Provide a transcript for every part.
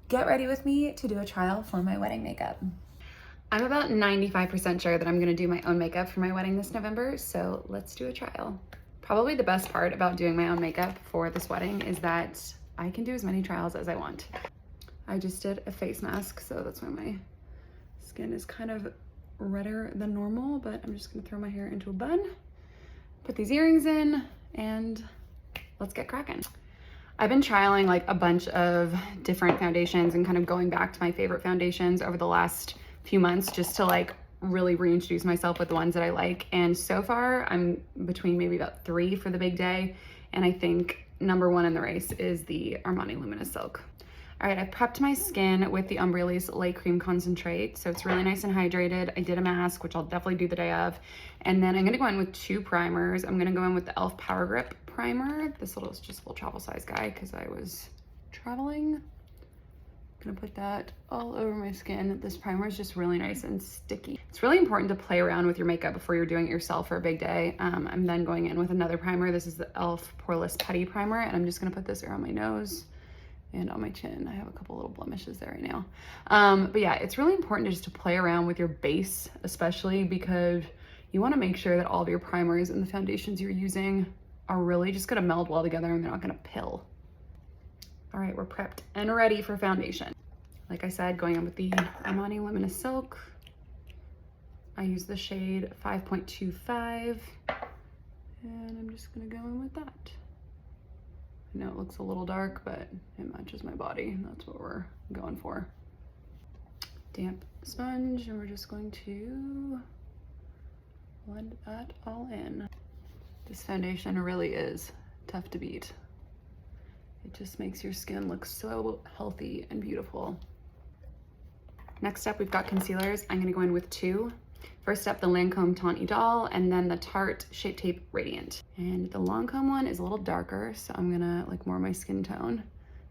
get ready with me to do a trial for my wedding makeup. I'm about 95% sure that I'm gonna do my own makeup for my wedding this November, so let's do a trial. Probably the best part about doing my own makeup for this wedding is that I can do as many trials as I want. I just did a face mask, so that's why my skin is kind of redder than normal, but I'm just gonna throw my hair into a bun, put these earrings in, and let's get cracking. I've been trialing like a bunch of different foundations and kind of going back to my favorite foundations over the last few months just to like really reintroduce myself with the ones that I like. And so far I'm between maybe about 3 for the big day. And I think number 1 in the race is the Armani Luminous Silk. All right, I've prepped my skin with the Umbrelis Light Cream Concentrate. So it's really nice and hydrated. I did a mask, which I'll definitely do the day of. And then I'm gonna go in with 2 primers. I'm gonna go in with the e.l.f. Power Grip primer. This little is just a little travel size guy because I was traveling. I'm gonna put that all over my skin. This primer is just really nice and sticky. It's really important to play around with your makeup before you're doing it yourself for a big day. I'm then going in with another primer. This is the e.l.f. Poreless Putty Primer, and I'm just gonna put this around my nose and on my chin. I have a couple little blemishes there right now. But yeah, it's really important just to play around with your base, especially because you wanna make sure that all of your primers and the foundations you're using are really just gonna meld well together and they're not gonna pill. All right, we're prepped and ready for foundation. Like I said, going in with the Armani Luminous Silk. I use the shade 5.25, and I'm just gonna go in with that. I know it looks a little dark, but it matches my body, and that's what we're going for. Damp sponge, and we're just going to blend that all in. This foundation really is tough to beat. It just makes your skin look so healthy and beautiful. Next up, we've got concealers. I'm gonna go in with 2. First up, the Lancome Teint Idole, and then the Tarte Shape Tape Radiant. And the Lancome one is a little darker, so I'm gonna like more my skin tone.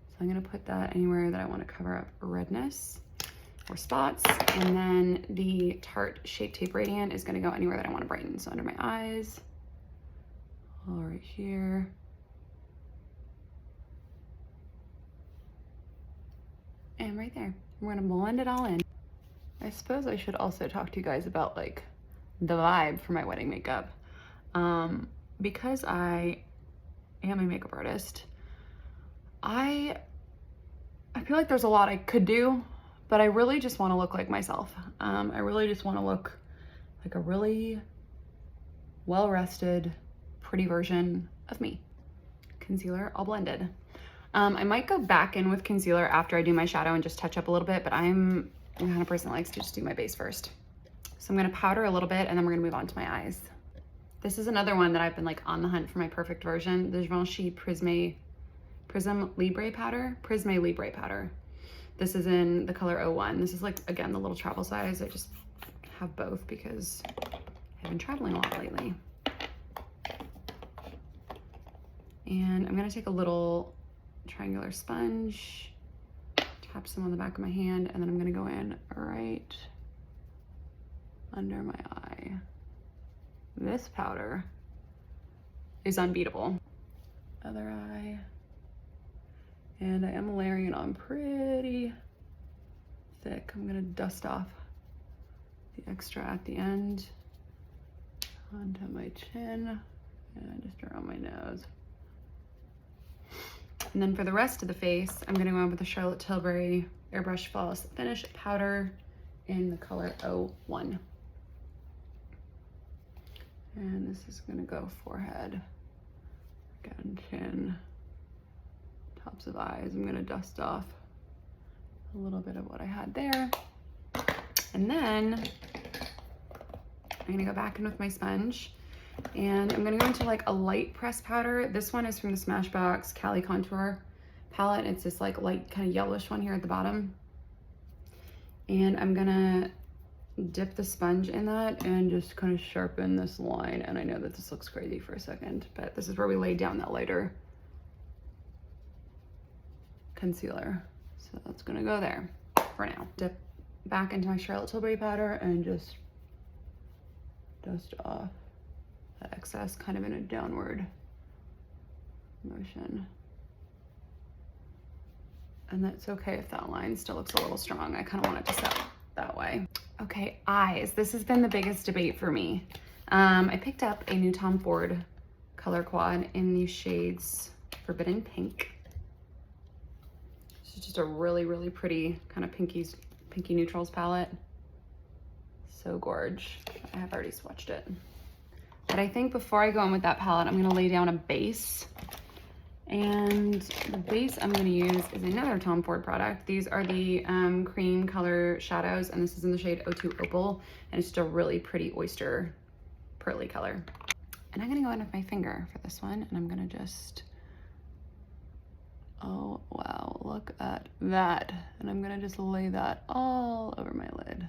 So I'm gonna put that anywhere that I wanna cover up redness or spots. And then the Tarte Shape Tape Radiant is gonna go anywhere that I wanna brighten. So under my eyes, all right here. And right there. We're gonna blend it all in. I suppose I should also talk to you guys about like the vibe for my wedding makeup. Because I am a makeup artist, I feel like there's a lot I could do, but I really just wanna look like myself. I really just wanna look like a really well-rested, pretty version of me. Concealer all blended. I might go back in with concealer after I do my shadow and just touch up a little bit, but I'm the kind of person that likes to just do my base first. So I'm gonna powder a little bit and then we're gonna move on to my eyes. This is another one that I've been like on the hunt for my perfect version, the Givenchy Prism Libre powder. This is in the color 01. This is like, again, the little travel size. I just have both because I've been traveling a lot lately. And I'm gonna take a little triangular sponge, tap some on the back of my hand, and then I'm gonna go in right under my eye. This powder is unbeatable. Other eye. And I am layering it on pretty thick. I'm gonna dust off the extra at the end onto my chin and just around my nose. And then for the rest of the face, I'm gonna go in with the Charlotte Tilbury Airbrush Flawless Finish powder in the color 01. And this is gonna go forehead, again, chin, tops of eyes. I'm gonna dust off a little bit of what I had there. And then I'm gonna go back in with my sponge. And I'm gonna go into like a light press powder. This one is from the Smashbox Cali Contour palette. It's this like light kind of yellowish one here at the bottom. And I'm gonna dip the sponge in that and just kind of sharpen this line. And I know that this looks crazy for a second, but this is where we lay down that lighter concealer. So that's gonna go there for now. Dip back into my Charlotte Tilbury powder and just dust off that excess kind of in a downward motion. And that's okay if that line still looks a little strong. I kind of want it to set that way. Okay, eyes. This has been the biggest debate for me. I picked up a new Tom Ford color quad in the shades Forbidden Pink. This is just a really, really pretty kind of pinky neutrals palette. So gorge. I have already swatched it. But I think before I go in with that palette, I'm gonna lay down a base. And the base I'm gonna use is another Tom Ford product. These are the cream color shadows, and this is in the shade 02 Opal, and it's just a really pretty oyster pearly color. And I'm gonna go in with my finger for this one, and I'm gonna just, oh wow, look at that. And I'm gonna just lay that all over my lid.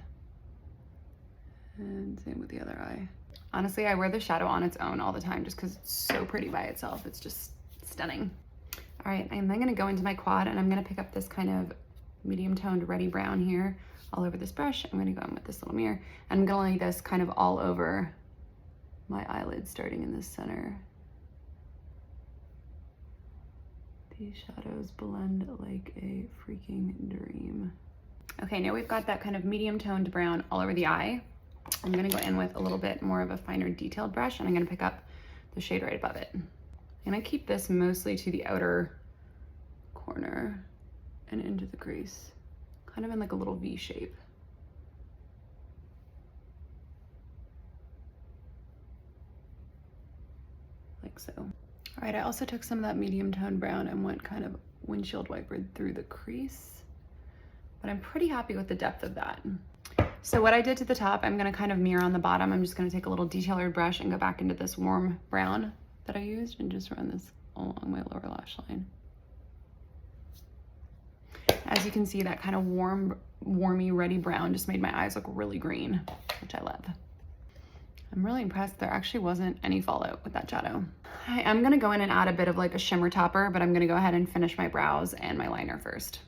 And same with the other eye. Honestly, I wear the shadow on its own all the time just because it's so pretty by itself. It's just stunning. All right, I'm then gonna go into my quad and I'm gonna pick up this kind of medium toned reddy brown here all over this brush. I'm gonna go in with this little mirror and I'm gonna lay this kind of all over my eyelid starting in the center. These shadows blend like a freaking dream. Okay, now we've got that kind of medium toned brown all over the eye. I'm gonna go in with a little bit more of a finer detailed brush and I'm gonna pick up the shade right above it. I'm gonna keep this mostly to the outer corner and into the crease, kind of in like a little V shape. Like so. All right, I also took some of that medium toned brown and went kind of windshield wipered through the crease, but I'm pretty happy with the depth of that. So what I did to the top, I'm gonna kind of mirror on the bottom. I'm just gonna take a little detailer brush and go back into this warm brown that I used and just run this along my lower lash line. As you can see, that kind of warmy, reddy brown just made my eyes look really green, which I love. I'm really impressed. There actually wasn't any fallout with that shadow. I'm gonna go in and add a bit of like a shimmer topper, but I'm gonna go ahead and finish my brows and my liner first.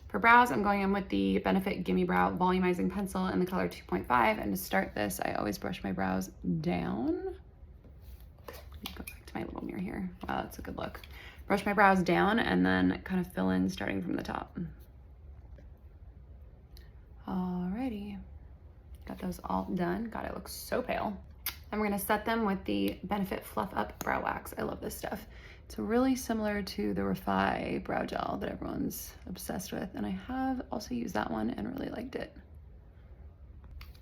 For brows, I'm going in with the Benefit Gimme Brow Volumizing Pencil in the color 2.5. And to start this, I always brush my brows down. Go back to my little mirror here. Wow, that's a good look. Brush my brows down and then kind of fill in starting from the top. Alrighty, got those all done. God, I look so pale. And we're gonna set them with the Benefit Fluff Up Brow Wax. I love this stuff. It's really similar to the Refi brow gel that everyone's obsessed with. And I have also used that one and really liked it.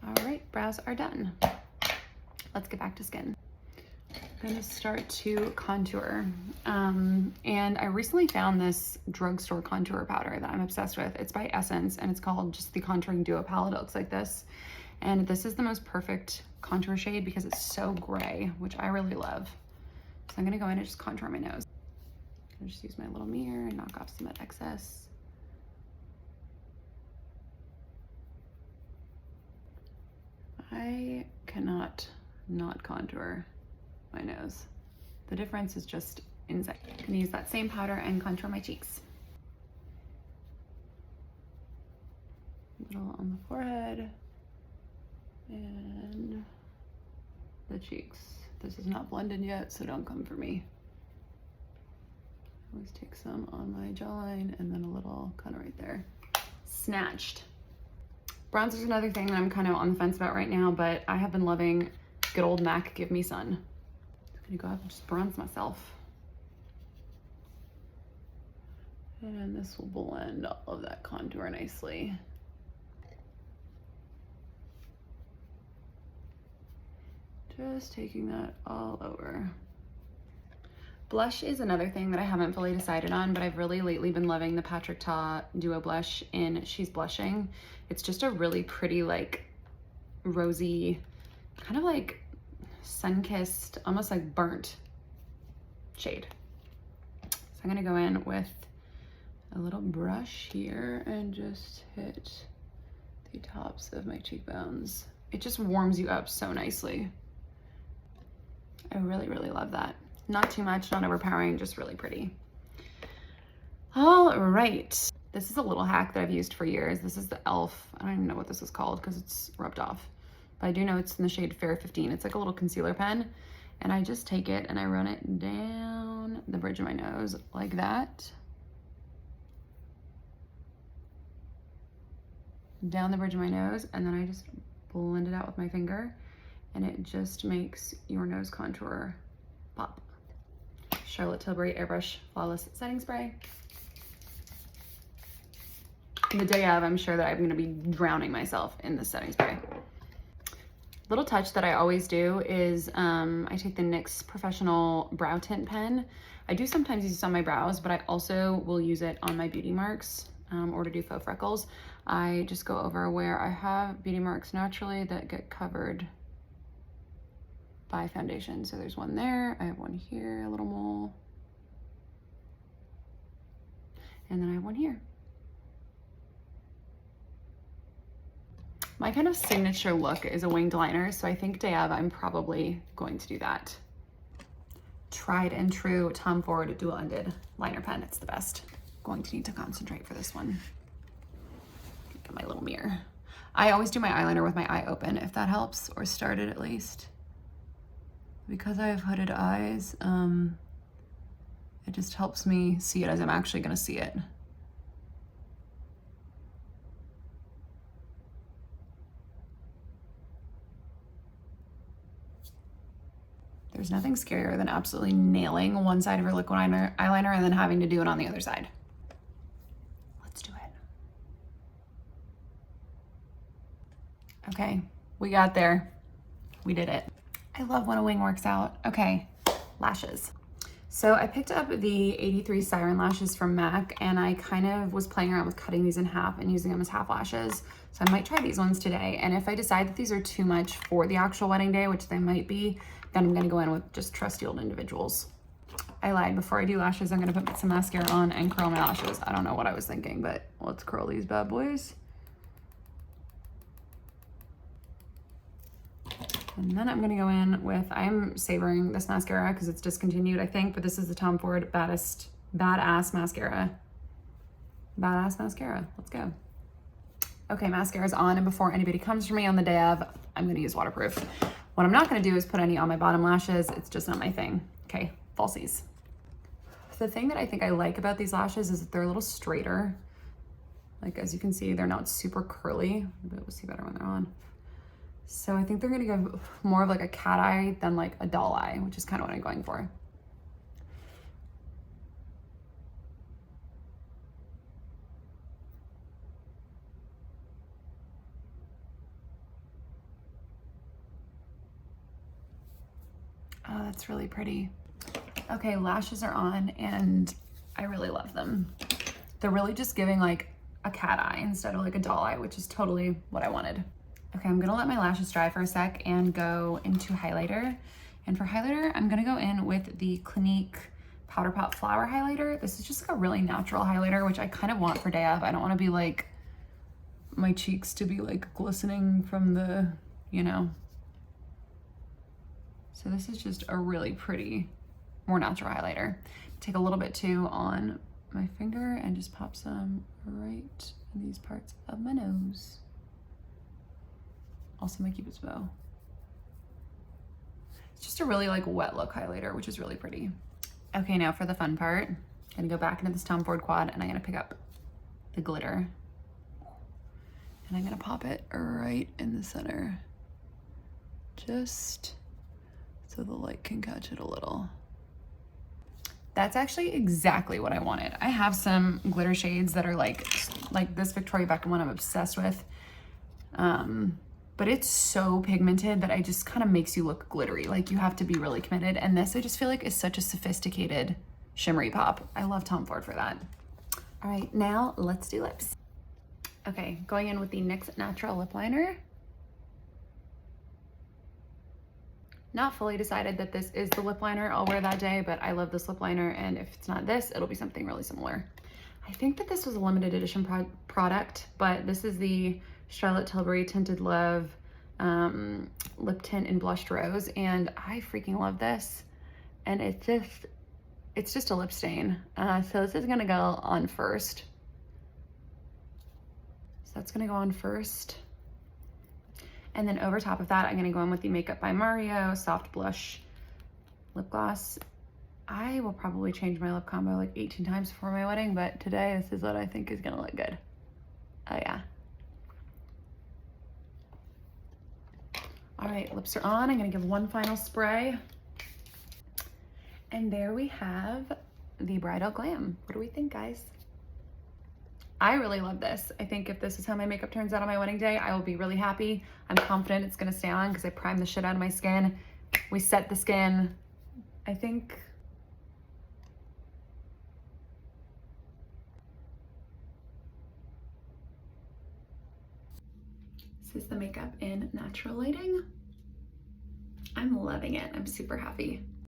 All right, brows are done. Let's get back to skin. I'm gonna start to contour. And I recently found this drugstore contour powder that I'm obsessed with. It's by Essence and it's called just the Contouring Duo Palette. It looks like this. And this is the most perfect contour shade because it's so gray, which I really love. So I'm gonna go in and just contour my nose. I'm gonna just use my little mirror and knock off some of that excess. I cannot not contour my nose. The difference is just insane. I'm gonna use that same powder and contour my cheeks. A little on the forehead and the cheeks. This is not blended yet, so don't come for me. Always take some on my jawline and then a little kind of right there. Snatched. Bronzer is another thing that I'm kind of on the fence about right now, but I have been loving good old MAC Give Me Sun. I'm gonna go up and just bronze myself. And this will blend all of that contour nicely. Just taking that all over. Blush is another thing that I haven't fully decided on, but I've really lately been loving the Patrick Ta Duo Blush in She's Blushing. It's just a really pretty, like, rosy, kind of like sun-kissed, almost like burnt shade. So I'm gonna go in with a little brush here and just hit the tops of my cheekbones. It just warms you up so nicely. I really, really love that. Not too much, not overpowering, just really pretty. All right. This is a little hack that I've used for years. This is the e.l.f. I don't even know what this is called because it's rubbed off. But I do know it's in the shade Fair 15. It's like a little concealer pen. And I just take it and I run it down the bridge of my nose like that. down the bridge of my nose, and then I just blend it out with my finger, and it just makes your nose contour pop. Charlotte Tilbury Airbrush Flawless Setting Spray. The day of, I'm sure that I'm gonna be drowning myself in this setting spray. Little touch that I always do is I take the NYX Professional Brow Tint Pen. I do sometimes use this on my brows, but I also will use it on my beauty marks or to do faux freckles. I just go over where I have beauty marks naturally that get covered by foundation. So there's one there, I have one here, a little mole, and then I have one here. My kind of signature look is a winged liner, so I think day of I'm probably going to do that. Tried and true Tom Ford dual-ended liner pen. It's the best. Going to need to concentrate for this one. Get my little mirror. I always do my eyeliner with my eye open, if that helps, or started at least. Because I have hooded eyes, it just helps me see it as I'm actually gonna see it. There's nothing scarier than absolutely nailing one side of your liquid eyeliner and then having to do it on the other side. Let's do it. Okay, we got there. We did it. I love when a wing works out. Okay, lashes. So I picked up the 83 Siren lashes from MAC, and I kind of was playing around with cutting these in half and using them as half lashes. So I might try these ones today. And if I decide that these are too much for the actual wedding day, which they might be, then I'm gonna go in with just trusty old individuals. I lied. Before I do lashes, I'm gonna put some mascara on and curl my lashes. I don't know what I was thinking, but let's curl these bad boys. And then I'm gonna go in with, I am savoring this mascara because it's discontinued, I think, but this is the Tom Ford Badass Mascara. Badass Mascara, let's go. Okay, mascara's on, and before anybody comes for me on the day of, I'm gonna use waterproof. What I'm not gonna do is put any on my bottom lashes. It's just not my thing. Okay, falsies. The thing that I think I like about these lashes is that they're a little straighter. Like, as you can see, they're not super curly. Maybe we'll see better when they're on. So I think they're gonna go more of like a cat eye than like a doll eye, which is kind of what I'm going for. Oh, that's really pretty. Okay, lashes are on and I really love them. They're really just giving like a cat eye instead of like a doll eye, which is totally what I wanted. Okay, I'm gonna let my lashes dry for a sec and go into highlighter. And for highlighter, I'm gonna go in with the Clinique Powder Pot Flower Highlighter. This is just like a really natural highlighter, which I kind of want for day of. I don't wanna be like, my cheeks to be like glistening from the, you know. So this is just a really pretty, more natural highlighter. Take a little bit too on my finger and just pop some right in these parts of my nose. Also my Cupid's bow. It's just a really like wet look highlighter, which is really pretty. Okay, now for the fun part. I'm gonna go back into this Tom Ford quad and I'm gonna pick up the glitter. And I'm gonna pop it right in the center. Just so the light can catch it a little. That's actually exactly what I wanted. I have some glitter shades that are like this Victoria Beckham one I'm obsessed with. But it's so pigmented that it just kind of makes you look glittery. Like you have to be really committed. And this I just feel like is such a sophisticated shimmery pop. I love Tom Ford for that. All right, now let's do lips. Okay, going in with the NYX Natural Lip Liner. Not fully decided that this is the lip liner I'll wear that day, but I love this lip liner, and if it's not this, it'll be something really similar. I think that this was a limited edition product, but this is the Charlotte Tilbury Tinted Love lip tint in Blushed Rose, and I freaking love this. And it's just a lip stain. So this is gonna go on first. So that's gonna go on first. And then over top of that, I'm gonna go in with the Makeup by Mario Soft Blush Lip Gloss. I will probably change my lip combo like 18 times before my wedding, but today this is what I think is gonna look good. Oh yeah. right, lips are on. I'm gonna give one final spray. And there we have the Bridal Glam. What do we think, guys? I really love this. I think if this is how my makeup turns out on my wedding day, I will be really happy. I'm confident it's gonna stay on because I primed the shit out of my skin. We set the skin. I think this is the makeup in natural lighting. I'm loving it. I'm super happy.